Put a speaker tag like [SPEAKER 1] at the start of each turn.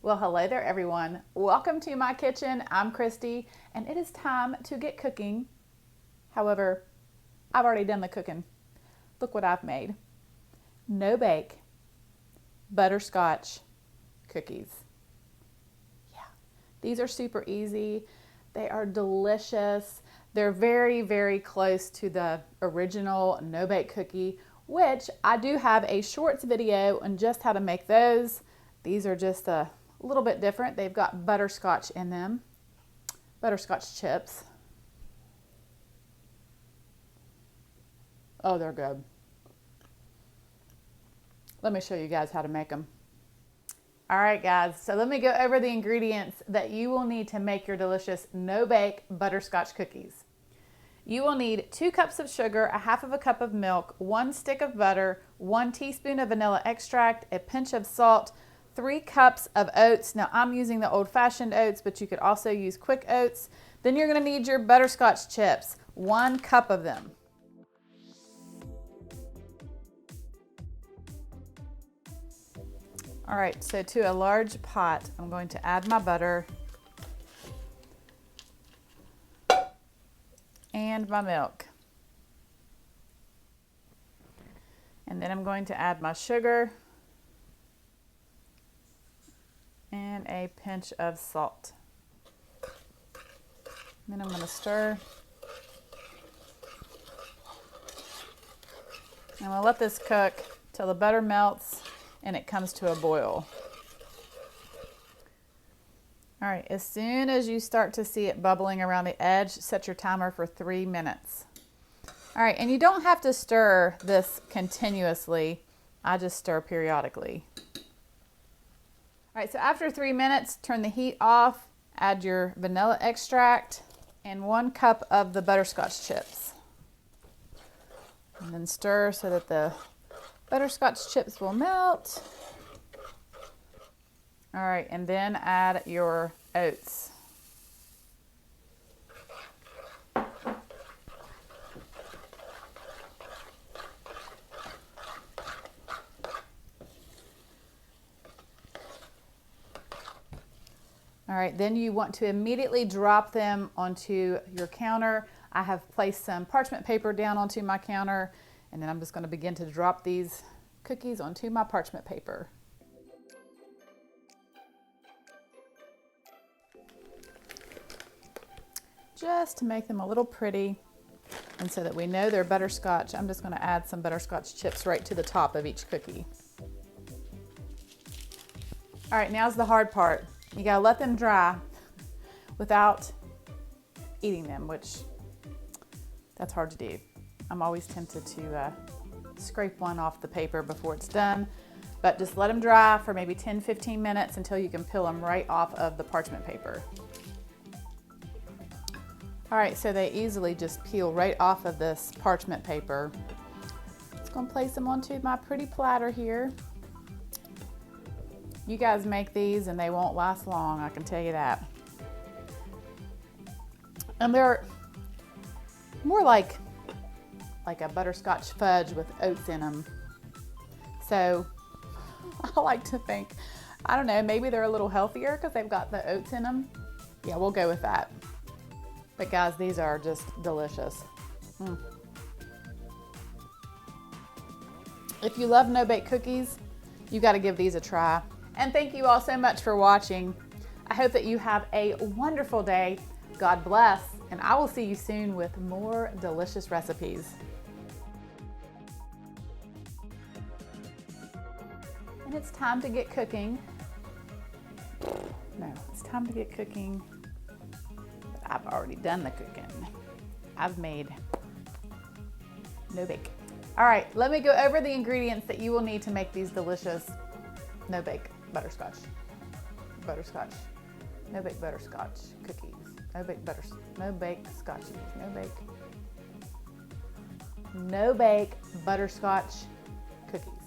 [SPEAKER 1] Well, hello there everyone. Welcome to my kitchen. I'm Christy and it is time to get cooking. However, I've already done the cooking. Look what I've made. No Bake Butterscotch Cookies. Yeah, these are super easy. They are delicious. They're very, very close to the original No Bake cookie, which I do have a shorts video on just how to make those. These are just a little bit different. They've got butterscotch in them, butterscotch chips. Oh, they're good. Let me show you guys how to make them. All right, guys, so let me go over the ingredients that you will need to make your delicious No Bake Butterscotch Cookies. You will need 2 cups of sugar, 1/2 cup of milk, 1 stick of butter, 1 teaspoon of vanilla extract, a pinch of salt, 3 cups of oats. Now I'm using the old-fashioned oats, but you could also use quick oats. Then you're gonna need your butterscotch chips, 1 cup of them. All right, so to a large pot, I'm going to add my butter and my milk. And then I'm going to add my sugar and a pinch of salt. Then I'm going to stir. I'm going to let this cook till the butter melts and it comes to a boil. All right, as soon as you start to see it bubbling around the edge, set your timer for 3 minutes. All right, and you don't have to stir this continuously. I just stir periodically. All right, so after 3 minutes, turn the heat off, add your vanilla extract and 1 cup of the butterscotch chips. And then stir so that the butterscotch chips will melt. All right, and then add your oats. All right, then you want to immediately drop them onto your counter. I have placed some parchment paper down onto my counter, and then I'm just going to begin to drop these cookies onto my parchment paper. Just to make them a little pretty, and so that we know they're butterscotch, I'm just going to add some butterscotch chips right to the top of each cookie. All right, now's the hard part. You gotta let them dry without eating them, which that's hard to do. I'm always tempted to scrape one off the paper before it's done, but just let them dry for maybe 10-15 minutes until you can peel them right off of the parchment paper. All right, so they easily just peel right off of this parchment paper. Just gonna place them onto my pretty platter here. You guys make these and they won't last long, I can tell you that. And they're more like a butterscotch fudge with oats in them. So I like to think, I don't know, maybe they're a little healthier because they've got the oats in them. Yeah, we'll go with that. But guys, these are just delicious. If you love No Bake cookies, you got to give these a try. And thank you all so much for watching. I hope that you have a wonderful day. God bless, and I will see you soon with more delicious recipes. And it's time to get cooking. No, it's time to get cooking. But I've already done the cooking. I've made No Bake. All right, let me go over the ingredients that you will need to make these delicious No Bake butterscotch, No Bake butterscotch cookies, No Bake scotchies, No Bake butterscotch cookies.